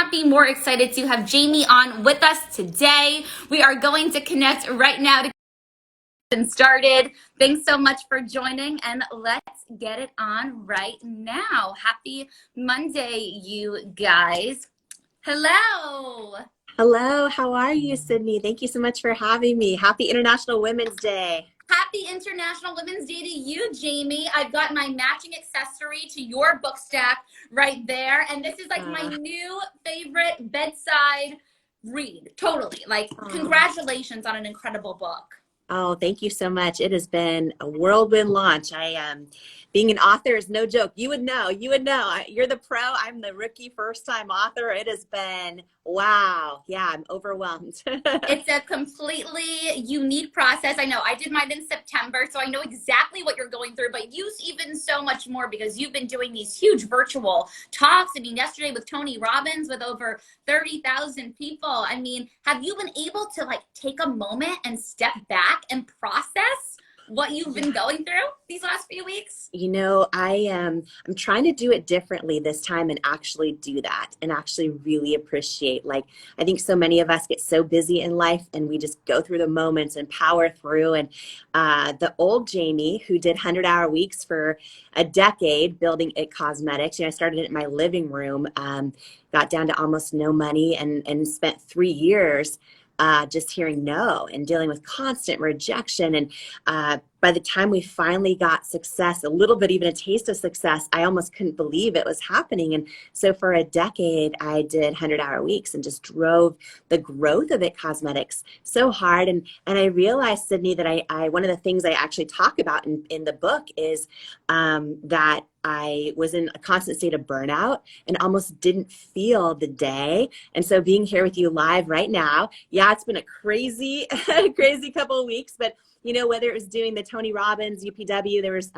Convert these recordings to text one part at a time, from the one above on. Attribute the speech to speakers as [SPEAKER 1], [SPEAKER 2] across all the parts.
[SPEAKER 1] not be more excited to have Jamie on with us today. We are going to connect right now to get started. Thanks so much for joining, and let's get it on right now. Happy Monday, you guys. Hello.
[SPEAKER 2] Hello, how are you, Sydney? Thank you so much for having me. Happy International Women's Day.
[SPEAKER 1] Happy International Women's Day to you, Jamie. I've got my matching accessory to your book stack right there. And this is like my new favorite bedside read. Totally. Like, congratulations on an incredible book.
[SPEAKER 2] Oh, thank you so much. It has been a whirlwind launch. Being an author is no joke. You would know. You're the pro. I'm the rookie first-time author. It has been, wow. Yeah, I'm overwhelmed.
[SPEAKER 1] It's a completely unique process. I know I did mine in September, so I know exactly what you're going through, but you even so much more because you've been doing these huge virtual talks. I mean, yesterday with Tony Robbins with over 30,000 people. I mean, have you been able to like take a moment and step back and process what you've been going through these last few weeks?
[SPEAKER 2] You know, I'm trying to do it differently this time and actually do that and actually really appreciate, like, I think so many of us get so busy in life and we just go through the moments and power through. And the old Jamie, who did 100-hour weeks for a decade building It Cosmetics, I started it in my living room, got down to almost no money and spent 3 years just hearing no and dealing with constant rejection. And by the time we finally got success, a little bit, even a taste of success, I almost couldn't believe it was happening. And so for a decade, I did 100-hour weeks and just drove the growth of It Cosmetics so hard. And I realized, Sydney, that I one of the things I actually talk about in the book is that I was in a constant state of burnout and almost didn't feel the day. And so being here with you live right now, yeah, it's been a crazy, crazy couple of weeks, but you know, whether it was doing the Tony Robbins, UPW, there was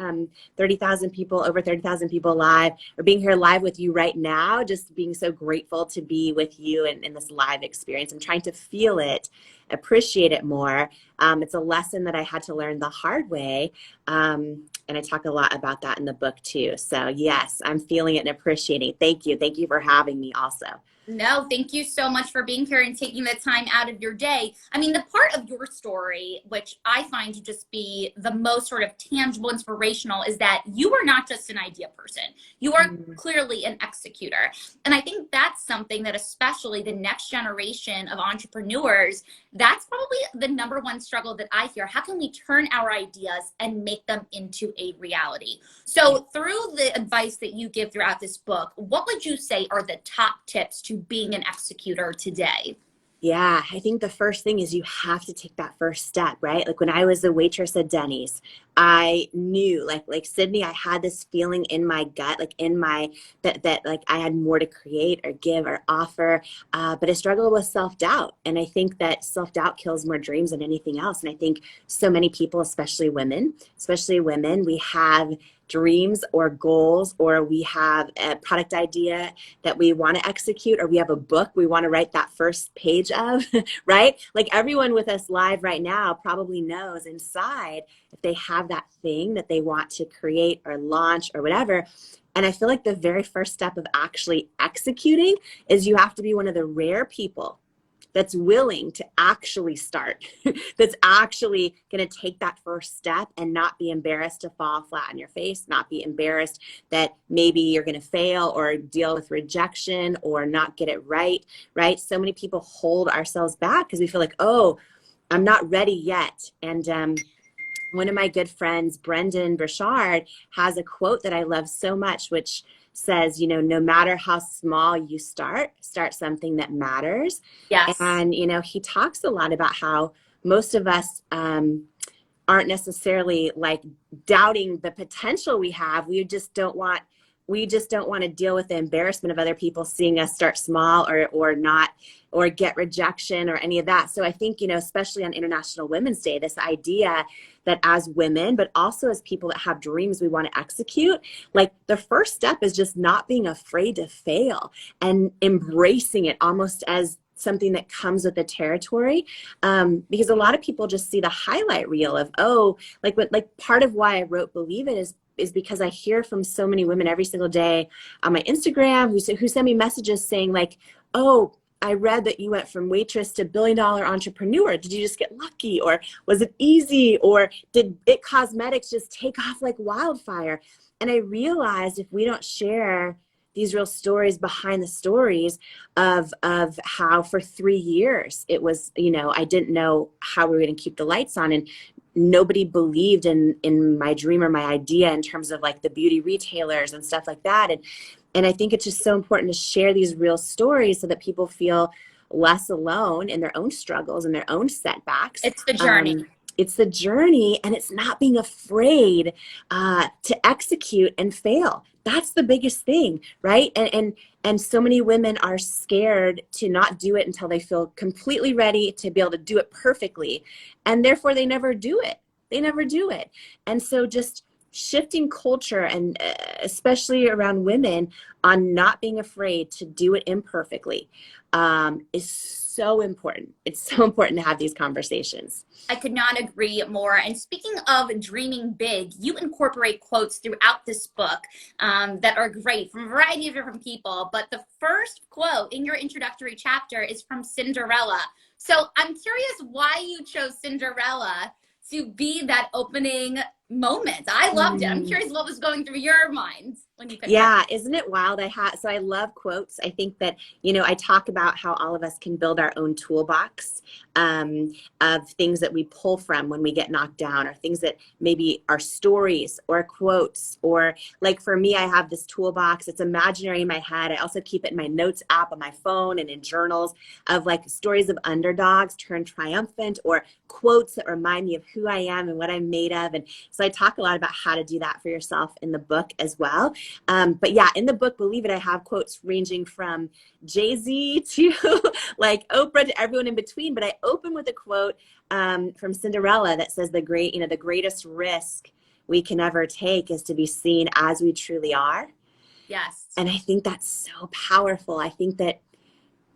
[SPEAKER 2] 30,000 people, over 30,000 people live, or being here live with you right now, just being so grateful to be with you in this live experience. I'm trying to feel it, appreciate it more. It's a lesson that I had to learn the hard way. And I talk a lot about that in the book too. So yes, I'm feeling it and appreciating it. Thank you. Thank you for having me also.
[SPEAKER 1] No, thank you so much for being here and taking the time out of your day. I mean, the part of your story, which I find to just be the most sort of tangible, inspirational, is that you are not just an idea person. You are clearly an executor. And I think that's something that especially the next generation of entrepreneurs, that's probably the number one struggle that I hear. How can we turn our ideas and make them into a reality? So through the advice that you give throughout this book, what would you say are the top tips to being an executor today?
[SPEAKER 2] Yeah, I think the first thing is you have to take that first step, right? Like when I was a waitress at Denny's, I knew, like Sydney, I had this feeling in my gut, like in my, that like I had more to create or give or offer, but I struggled with self-doubt. And I think that self-doubt kills more dreams than anything else. And I think so many people, especially women, we have dreams or goals, or we have a product idea that we want to execute, or we have a book we want to write that first page of, right? Like everyone with us live right now probably knows inside if they have that thing that they want to create or launch or whatever. And I feel like the very first step of actually executing is you have to be one of the rare people that's willing to actually start, that's actually going to take that first step and not be embarrassed to fall flat on your face, not be embarrassed that maybe you're going to fail or deal with rejection or not get it right, right? So many people hold ourselves back because we feel like, oh, I'm not ready yet. And one of my good friends, Brendan Burchard, has a quote that I love so much, which says, you know, no matter how small you start something that matters.
[SPEAKER 1] Yes.
[SPEAKER 2] And, you know, he talks a lot about how most of us aren't necessarily like doubting the potential we have. We just don't want to deal with the embarrassment of other people seeing us start small or not, or get rejection or any of that. So I think, you know, especially on International Women's Day, this idea that as women, but also as people that have dreams we want to execute, like the first step is just not being afraid to fail and embracing it almost as something that comes with the territory, because a lot of people just see the highlight reel of, oh, like part of why I wrote Believe It is because I hear from so many women every single day on my Instagram who send me messages saying like, oh, I read that you went from waitress to billion-dollar entrepreneur. Did you just get lucky? Or was it easy? Or did It Cosmetics just take off like wildfire? And I realized if we don't share these real stories behind the stories of how for 3 years it was, I didn't know how we were going to keep the lights on, and nobody believed in my dream or my idea in terms of like the beauty retailers and stuff like that. And I think it's just so important to share these real stories so that people feel less alone in their own struggles and their own setbacks.
[SPEAKER 1] It's the journey.
[SPEAKER 2] It's the journey, and it's not being afraid to execute and fail. That's the biggest thing, right? And so many women are scared to not do it until they feel completely ready to be able to do it perfectly, and therefore they never do it. They never do it. And so just shifting culture, and especially around women, on not being afraid to do it imperfectly is so important. It's so important to have these conversations.
[SPEAKER 1] I could not agree more. And speaking of dreaming big, you incorporate quotes throughout this book that are great from a variety of different people. But the first quote in your introductory chapter is from Cinderella. So I'm curious why you chose Cinderella to be that opening moment. I loved it. I'm curious what was going through your mind when you picked
[SPEAKER 2] Yeah, isn't it wild? So I love quotes. I think that, I talk about how all of us can build our own toolbox of things that we pull from when we get knocked down, or things that maybe are stories or quotes, or like for me, I have this toolbox. It's imaginary in my head. I also keep it in my notes app on my phone and in journals of like stories of underdogs turned triumphant, or quotes that remind me of who I am and what I'm made of. And so I talk a lot about how to do that for yourself in the book as well. But yeah, in the book, believe it, I have quotes ranging from Jay-Z to like Oprah to everyone in between. But I open with a quote from Cinderella that says the greatest risk we can ever take is to be seen as we truly are.
[SPEAKER 1] Yes.
[SPEAKER 2] And I think that's so powerful. I think that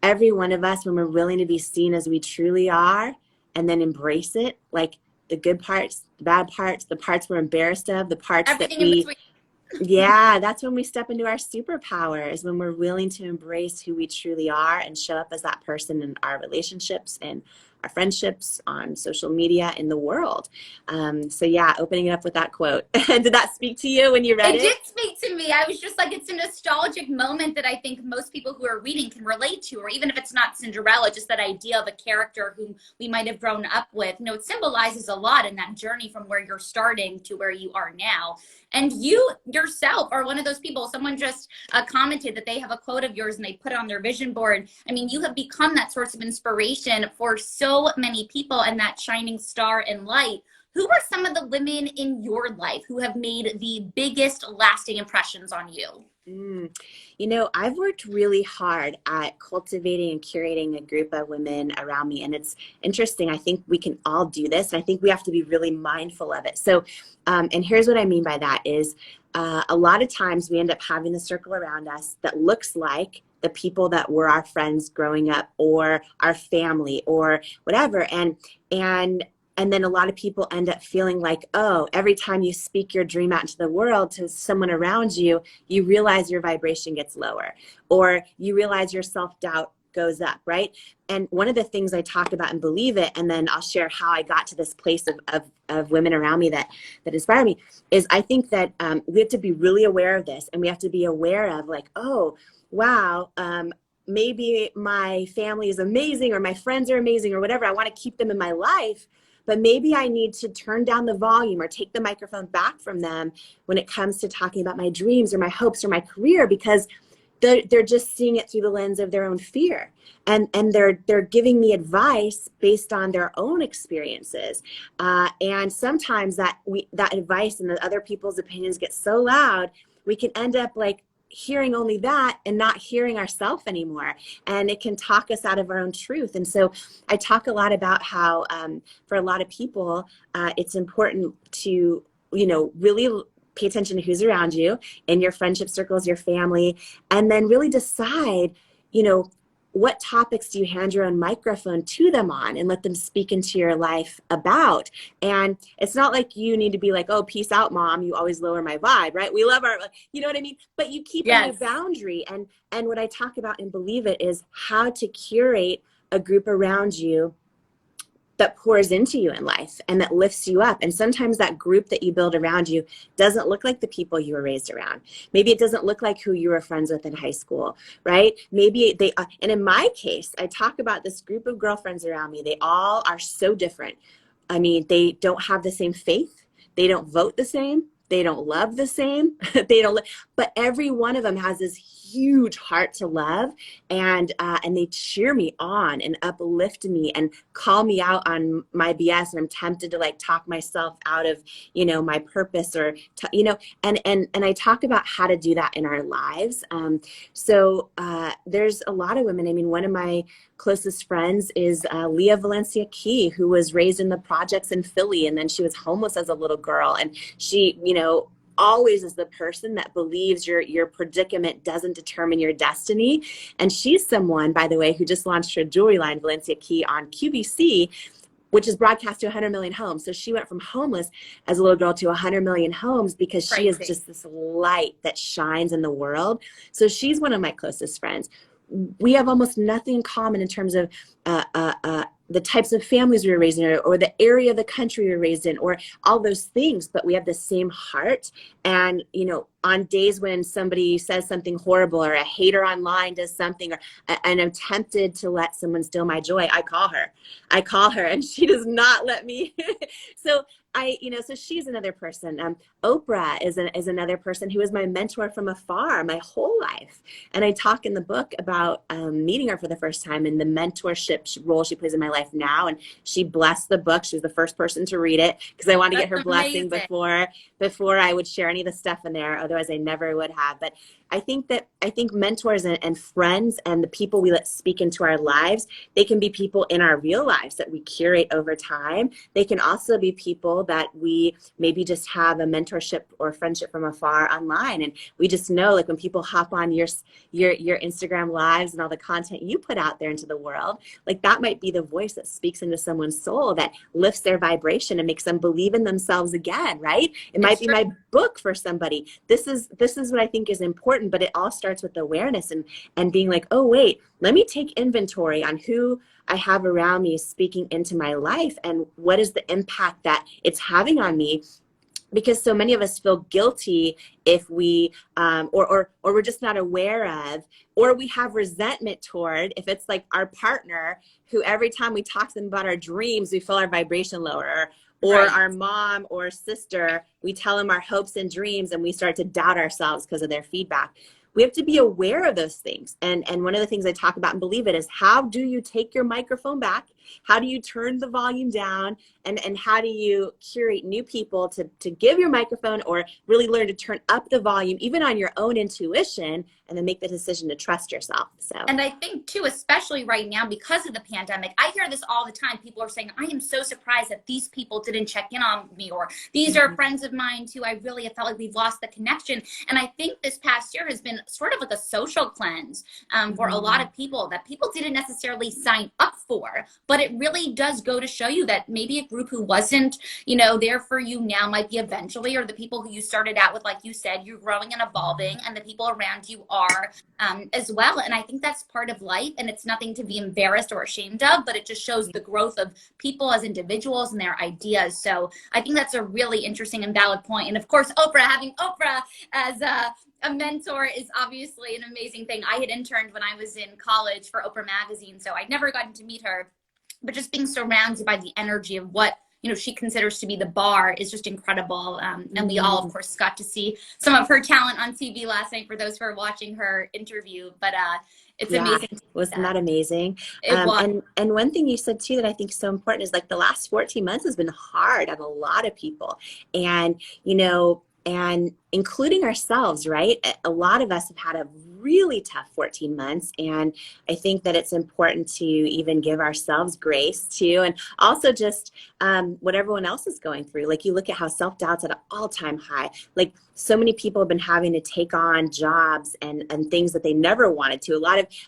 [SPEAKER 2] every one of us, when we're willing to be seen as we truly are and then embrace it, like the good parts, the bad parts, the parts we're embarrassed of, the parts
[SPEAKER 1] Everything
[SPEAKER 2] that
[SPEAKER 1] in between.
[SPEAKER 2] yeah, that's when we step into our superpowers, when we're willing to embrace who we truly are and show up as that person in our relationships and our friendships, on social media, in the world. So yeah, opening it up with that quote. Did that speak to you when you read it?
[SPEAKER 1] It did speak to me. I was just like, it's a nostalgic moment that I think most people who are reading can relate to, or even if it's not Cinderella, just that idea of a character whom we might have grown up with. It symbolizes a lot in that journey from where you're starting to where you are now. And you yourself are one of those people. Someone just commented that they have a quote of yours and they put it on their vision board. I mean, you have become that source of inspiration for so many people and that shining star and light. Who are some of the women in your life who have made the biggest lasting impressions on you?
[SPEAKER 2] I've worked really hard at cultivating and curating a group of women around me. And it's interesting. I think we can all do this. And I think we have to be really mindful of it. So, and here's what I mean by that is a lot of times we end up having the circle around us that looks like the people that were our friends growing up, or our family, or whatever. And then a lot of people end up feeling like, oh, every time you speak your dream out into the world to someone around you, you realize your vibration gets lower, or you realize your self-doubt goes up, right? And one of the things I talk about and Believe It, and then I'll share how I got to this place of women around me that inspire me, is I think that we have to be really aware of this, and we have to be aware of like, oh, wow, maybe my family is amazing, or my friends are amazing, or whatever. I want to keep them in my life. But maybe I need to turn down the volume or take the microphone back from them when it comes to talking about my dreams or my hopes or my career, because they're just seeing it through the lens of their own fear. And they're giving me advice based on their own experiences. And sometimes that advice and the other people's opinions get so loud, we can end up like hearing only that and not hearing ourselves anymore, and it can talk us out of our own truth. And so I talk a lot about how for a lot of people it's important to really pay attention to who's around you in your friendship circles, your family, and then really decide what topics do you hand your own microphone to them on and let them speak into your life about? And it's not like you need to be like, oh, peace out, mom, you always lower my vibe, right? We love our, you know what I mean? But you keep in a boundary. And what I talk about in Believe It is how to curate a group around you that pours into you in life and that lifts you up. And sometimes that group that you build around you doesn't look like the people you were raised around. Maybe it doesn't look like who you were friends with in high school, right? Maybe they, and in my case, I talk about this group of girlfriends around me. They all are so different. I mean, they don't have the same faith. They don't vote the same. They don't love the same. But every one of them has this huge heart to love, and they cheer me on and uplift me and call me out on my BS. And I'm tempted to like talk myself out of, my purpose or, and I talk about how to do that in our lives. So there's a lot of women. I mean, one of my closest friends is Leah Valencia Key, who was raised in the projects in Philly, and then she was homeless as a little girl. And she, always is the person that believes your predicament doesn't determine your destiny. And she's someone, by the way, who just launched her jewelry line, Valencia Key, on QVC, which is broadcast to 100 million homes. So she went from homeless as a little girl to 100 million homes because she is just this light that shines in the world. So she's one of my closest friends. We have almost nothing in common in terms of the types of families we were raised in, or the area of the country we were raised in, or all those things, but we have the same heart. And, on days when somebody says something horrible, or a hater online does something, and I'm tempted to let someone steal my joy, I call her and she does not let me. So so she's another person. Oprah is another person who was my mentor from afar my whole life. And I talk in the book about meeting her for the first time and the mentorship role she plays in my life now. And she blessed the book. She was the first person to read it because I wanted to get her blessing before I would share any of the stuff in there. Otherwise, I never would have. But I think mentors and friends and the people we let speak into our lives, they can be people in our real lives that we curate over time. They can also be people that we maybe just have a mentorship or friendship from afar online. And we just know, like, when people hop on your Instagram lives and all the content you put out there into the world, like, that might be the voice that speaks into someone's soul, that lifts their vibration and makes them believe in themselves again, right? It might be my book for somebody. This is what I think is important, but it all starts with awareness and being like, oh, wait, let me take inventory on who I have around me speaking into my life and what is the impact that it's having on me. Because so many of us feel guilty if we, or we're just not aware of, or we have resentment toward, if it's like our partner who every time we talk to them about our dreams, we feel our vibration lower, or our mom or sister, we tell them our hopes and dreams and we start to doubt ourselves because of their feedback. We have to be aware of those things. And one of the things I talk about and Believe It is, how do you take your microphone back? How do you turn the volume down? And how do you curate new people to give your microphone, or really learn to turn up the volume, even on your own intuition, and then make the decision to trust yourself. So,
[SPEAKER 1] and I think too, especially right now because of the pandemic, I hear this all the time. People are saying, I am so surprised that these people didn't check in on me, or these are friends of mine too. I really have felt like we've lost the connection. And I think this past year has been sort of like a social cleanse for a lot of people that people didn't necessarily sign up for. But it really does go to show you that maybe a group who wasn't, there for you now might be eventually, or the people who you started out with, like you said, you're growing and evolving, and the people around you are as well. And I think that's part of life, and it's nothing to be embarrassed or ashamed of, but it just shows the growth of people as individuals and their ideas. So I think that's a really interesting and valid point. And of course, having Oprah as a mentor is obviously an amazing thing. I had interned when I was in college for Oprah magazine, so I'd never gotten to meet her, but just being surrounded by the energy of what she considers to be the bar is just incredible. And we all, of course, got to see some of her talent on TV last night for those who are watching her interview. But it's amazing.
[SPEAKER 2] Wasn't that amazing?
[SPEAKER 1] It was.
[SPEAKER 2] And one thing you said too that I think is so important is, like, the last 14 months has been hard on a lot of people. And, and including ourselves, right? A lot of us have had a really tough 14 months. And I think that it's important to even give ourselves grace too. And also just what everyone else is going through. Like you look at how self-doubt's at an all-time high. Like so many people have been having to take on jobs and things that they never wanted to. A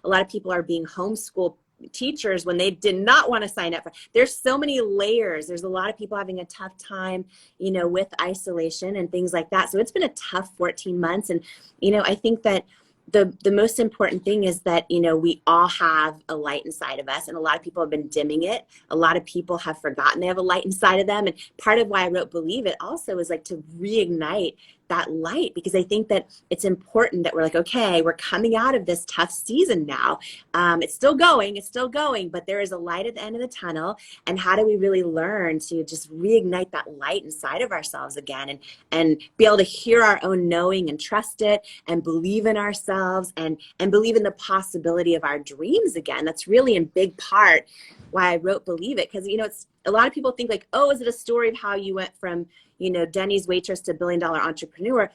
[SPEAKER 2] lot of people are being homeschooled teachers when they did not want to sign up for. There's so many layers. There's a lot of people having a tough time, with isolation and things like that. So it's been a tough 14 months. And, I think that the most important thing is that, we all have a light inside of us, and a lot of people have been dimming it. A lot of people have forgotten they have a light inside of them. And part of why I wrote Believe It also is like to reignite that light, because I think that it's important that we're like, okay, we're coming out of this tough season now. It's still going, but there is a light at the end of the tunnel. And how do we really learn to just reignite that light inside of ourselves again, and be able to hear our own knowing and trust it and believe in ourselves and believe in the possibility of our dreams again. That's really in big part why I wrote Believe It, because, it's a lot of people think like, oh, is it a story of how you went from Denny's waitress to billion-dollar entrepreneur?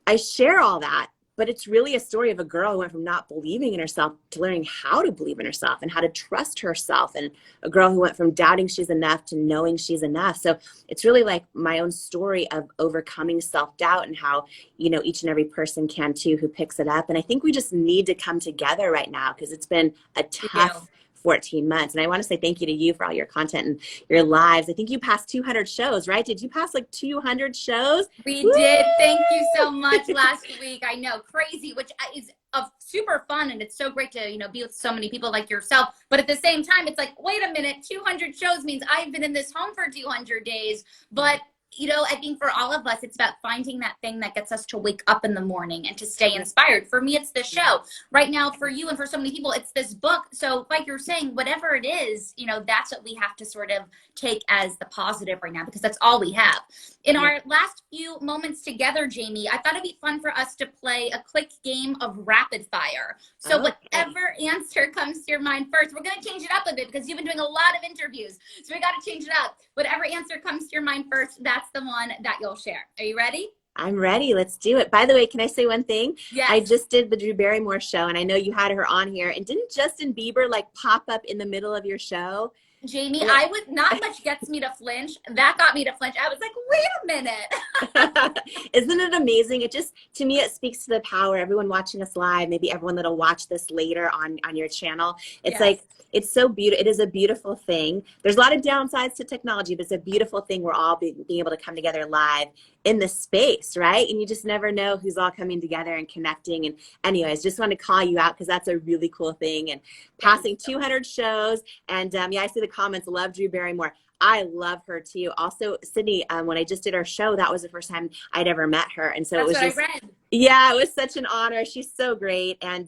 [SPEAKER 2] I share all that, but it's really a story of a girl who went from not believing in herself to learning how to believe in herself and how to trust herself, and a girl who went from doubting she's enough to knowing she's enough. So it's really like my own story of overcoming self-doubt, and how, each and every person can too who picks it up. And I think we just need to come together right now, because it's been a tough 14 months. And I want to say thank you to you for all your content and your lives. I think you passed 200 shows, right? Did you pass like 200 shows?
[SPEAKER 1] We
[SPEAKER 2] Woo!
[SPEAKER 1] did. Thank you so much last week. I know, crazy, which is super fun. And it's so great to, be with so many people like yourself. But at the same time, it's like, wait a minute, 200 shows means I've been in this home for 200 days. But I think for all of us, it's about finding that thing that gets us to wake up in the morning and to stay inspired. For me, it's this show. Right now, for you and for so many people, it's this book. So like you're saying, whatever it is, that's what we have to sort of take as the positive right now, because that's all we have. In our last few moments together, Jamie, I thought it'd be fun for us to play a quick game of rapid fire. So whatever answer comes to your mind first, we're going to change it up a bit because you've been doing a lot of interviews. So we got to change it up. Whatever answer comes to your mind first, that's the one that you'll share. Are you ready?
[SPEAKER 2] I'm ready. Let's do it. By the way, can I say one thing?
[SPEAKER 1] Yes.
[SPEAKER 2] I just did the Drew Barrymore show, and I know you had her on here. And didn't Justin Bieber like pop up in the middle of your show?
[SPEAKER 1] Jamie, I would not much gets me to flinch. That got me to flinch. I was like, wait a minute.
[SPEAKER 2] Isn't it amazing? It just, to me, it speaks to the power. Everyone watching us live, maybe everyone that'll watch this later on your channel. It's like, it's so beautiful. It is a beautiful thing. There's a lot of downsides to technology, but it's a beautiful thing. We're all being able to come together live in this space, right? And you just never know who's all coming together and connecting. And anyways, just want to call you out because that's a really cool thing. And passing 200 shows. And I see the comments, love Drew Barrymore. I love her too. Also, Sydney, when I just did our show, that was the first time I'd ever met her. And so
[SPEAKER 1] that's
[SPEAKER 2] it was
[SPEAKER 1] what
[SPEAKER 2] just,
[SPEAKER 1] I read.
[SPEAKER 2] Yeah, it was such an honor. She's so great. And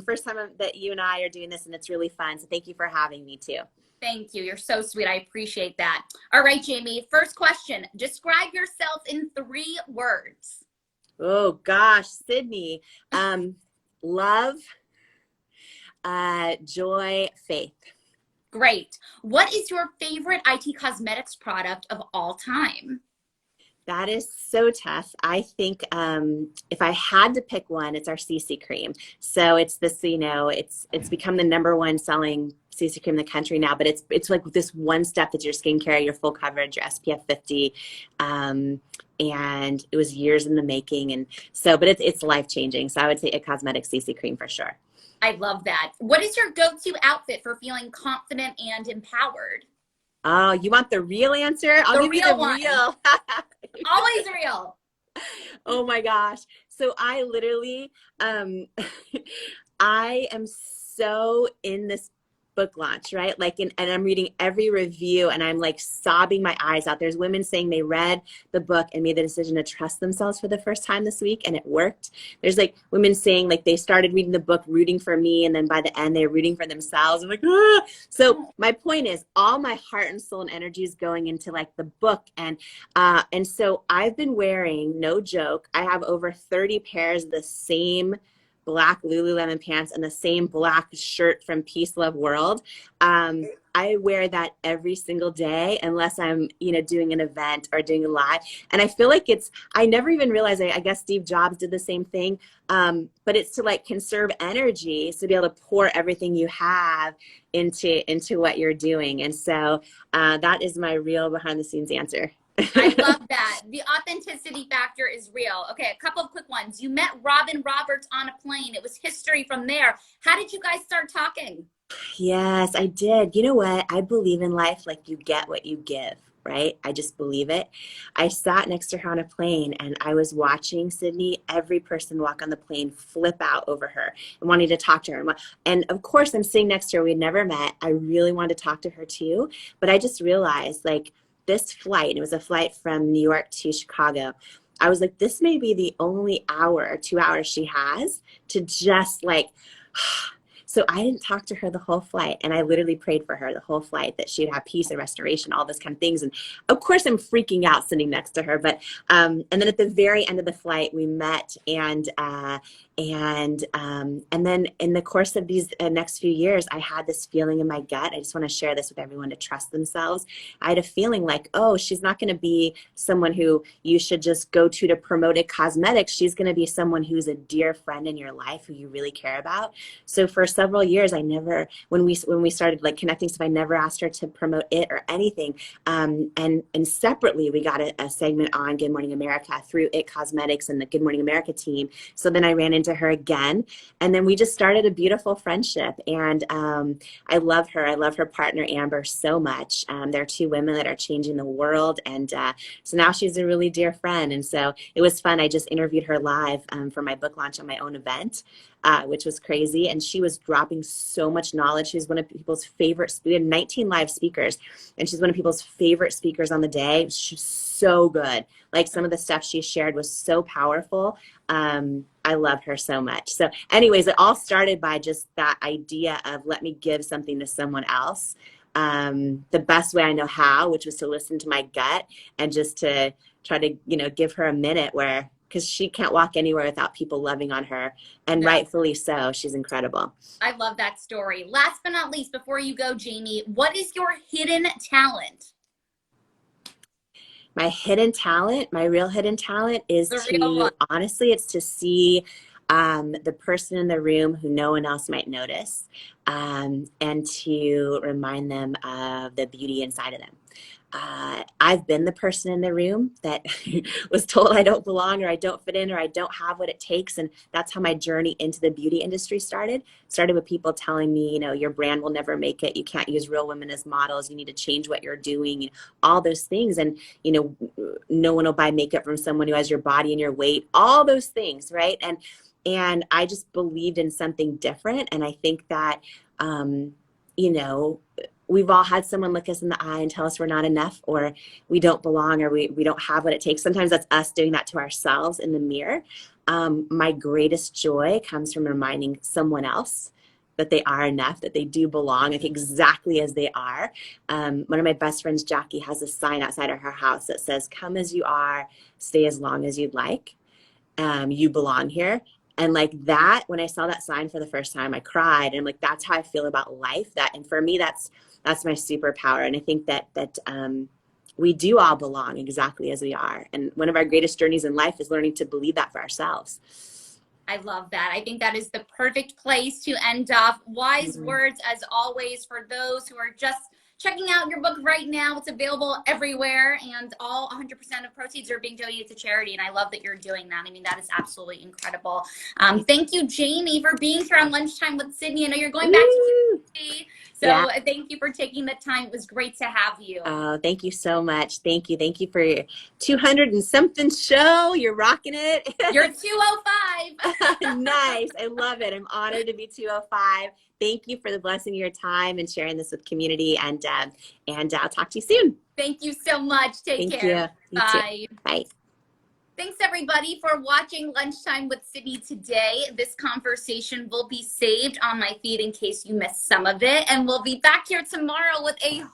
[SPEAKER 2] first time that you and I are doing this, and it's really fun. So thank you for having me too.
[SPEAKER 1] Thank you. You're so sweet. I appreciate that. All right, Jamie, first question. Describe yourself in 3 words.
[SPEAKER 2] Oh gosh, Sydney. Love, joy, faith.
[SPEAKER 1] Great. What is your favorite IT cosmetics product of all time?
[SPEAKER 2] That is so tough. I think if I had to pick one, it's our CC cream. So it's this, it's become the #1 selling CC cream in the country now, but it's like this one step that's your skincare, your full coverage, your SPF 50. And it was years in the making. And so, but it's life-changing. So I would say a cosmetic CC cream for sure.
[SPEAKER 1] I love that. What is your go-to outfit for feeling confident and empowered?
[SPEAKER 2] Oh, you want the real answer? I'll give you the real.
[SPEAKER 1] Always real.
[SPEAKER 2] Oh my gosh. So I literally, I am so in this book launch, right? And I'm reading every review and I'm like sobbing my eyes out. There's women saying they read the book and made the decision to trust themselves for the first time this week and it worked. There's like women saying like they started reading the book rooting for me and then by the end they're rooting for themselves. I'm like, ah! So my point is all my heart and soul and energy is going into like the book. And so I've been wearing, no joke, I have over 30 pairs of the same black Lululemon pants and the same black shirt from Peace Love World. I wear that every single day unless I'm, doing an event or doing a live. And I feel like I never even realized, I guess Steve Jobs did the same thing. But it's to like conserve energy, so to be able to pour everything you have into what you're doing. And so that is my real behind the scenes answer.
[SPEAKER 1] I love that. The authenticity factor is real. Okay, a couple of quick ones. You met Robin Roberts on a plane. It was history from there. How did you guys start talking?
[SPEAKER 2] Yes, I did. You know what? I believe in life like you get what you give, right? I just believe it. I sat next to her on a plane and I was watching Sydney, every person walk on the plane, flip out over her and wanting to talk to her. And of course, I'm sitting next to her. We'd never met. I really wanted to talk to her too. But I just realized like this flight, it was a flight from New York to Chicago. I was like, this may be the only hour or 2 hours she has to just like, so I didn't talk to her the whole flight, and I literally prayed for her the whole flight that she'd have peace and restoration, all those kind of things. And of course, I'm freaking out sitting next to her. But and then at the very end of the flight, we met, and then in the course of these next few years, I had this feeling in my gut. I just want to share this with everyone to trust themselves. I had a feeling like, oh, she's not going to be someone who you should just go to promote a cosmetics. She's going to be someone who's a dear friend in your life who you really care about. So for several years, I never, when we started like connecting stuff, I never asked her to promote it or anything. And separately, we got a segment on Good Morning America through It Cosmetics and the Good Morning America team. So then I ran into her again, and then we just started a beautiful friendship. And I love her. I love her partner, Amber, so much. They're two women that are changing the world. And so now she's a really dear friend. And so it was fun. I just interviewed her live for my book launch on my own event. Which was crazy. And she was dropping so much knowledge. She was one of people's favorite, we had 19 live speakers, and she's one of people's favorite speakers on the day. She's so good. Like some of the stuff she shared was so powerful. I love her so much. So anyways, it all started by just that idea of let me give something to someone else. The best way I know how, which was to listen to my gut and just to try to, give her a minute where, because she can't walk anywhere without people loving on her, and rightfully so. She's incredible.
[SPEAKER 1] I love that story. Last but not least, before you go, Jamie, what is your hidden talent?
[SPEAKER 2] My hidden talent, my real hidden talent is honestly, it's to see the person in the room who no one else might notice, and to remind them of the beauty inside of them. I've been the person in the room that was told I don't belong or I don't fit in or I don't have what it takes. And that's how my journey into the beauty industry started. Started with people telling me, your brand will never make it. You can't use real women as models. You need to change what you're doing, all those things. And, no one will buy makeup from someone who has your body and your weight, all those things, right? And I just believed in something different. And I think that, we've all had someone look us in the eye and tell us we're not enough or we don't belong or we don't have what it takes. Sometimes that's us doing that to ourselves in the mirror. My greatest joy comes from reminding someone else that they are enough, that they do belong, like exactly as they are. One of my best friends, Jackie, has a sign outside of her house that says, "Come as you are, stay as long as you'd like. You belong here." And like that, when I saw that sign for the first time, I cried. And I'm like, that's how I feel about life. And for me, that's my superpower. And I think that we do all belong exactly as we are. And one of our greatest journeys in life is learning to believe that for ourselves.
[SPEAKER 1] I love that. I think that is the perfect place to end off. Wise words, as always, for those who are just checking out your book right now. It's available everywhere, and all 100% of proceeds are being donated to charity. And I love that you're doing that. I mean, that is absolutely incredible. Thank you, Jamie, for being here on Lunchtime with Sydney. I know you're going back to TV. So thank you for taking the time. It was great to have you.
[SPEAKER 2] Oh, thank you so much. Thank you. Thank you for your 200 and something show. You're rocking it.
[SPEAKER 1] You're 205.
[SPEAKER 2] Nice. I love it. I'm honored to be 205. Thank you for the blessing of your time and sharing this with community. And I'll talk to you soon.
[SPEAKER 1] Thank you so much. Take care.
[SPEAKER 2] You
[SPEAKER 1] Bye.
[SPEAKER 2] too. Bye.
[SPEAKER 1] Thanks, everybody, for watching Lunchtime with Sydney today. This conversation will be saved on my feed in case you missed some of it. And we'll be back here tomorrow with a whole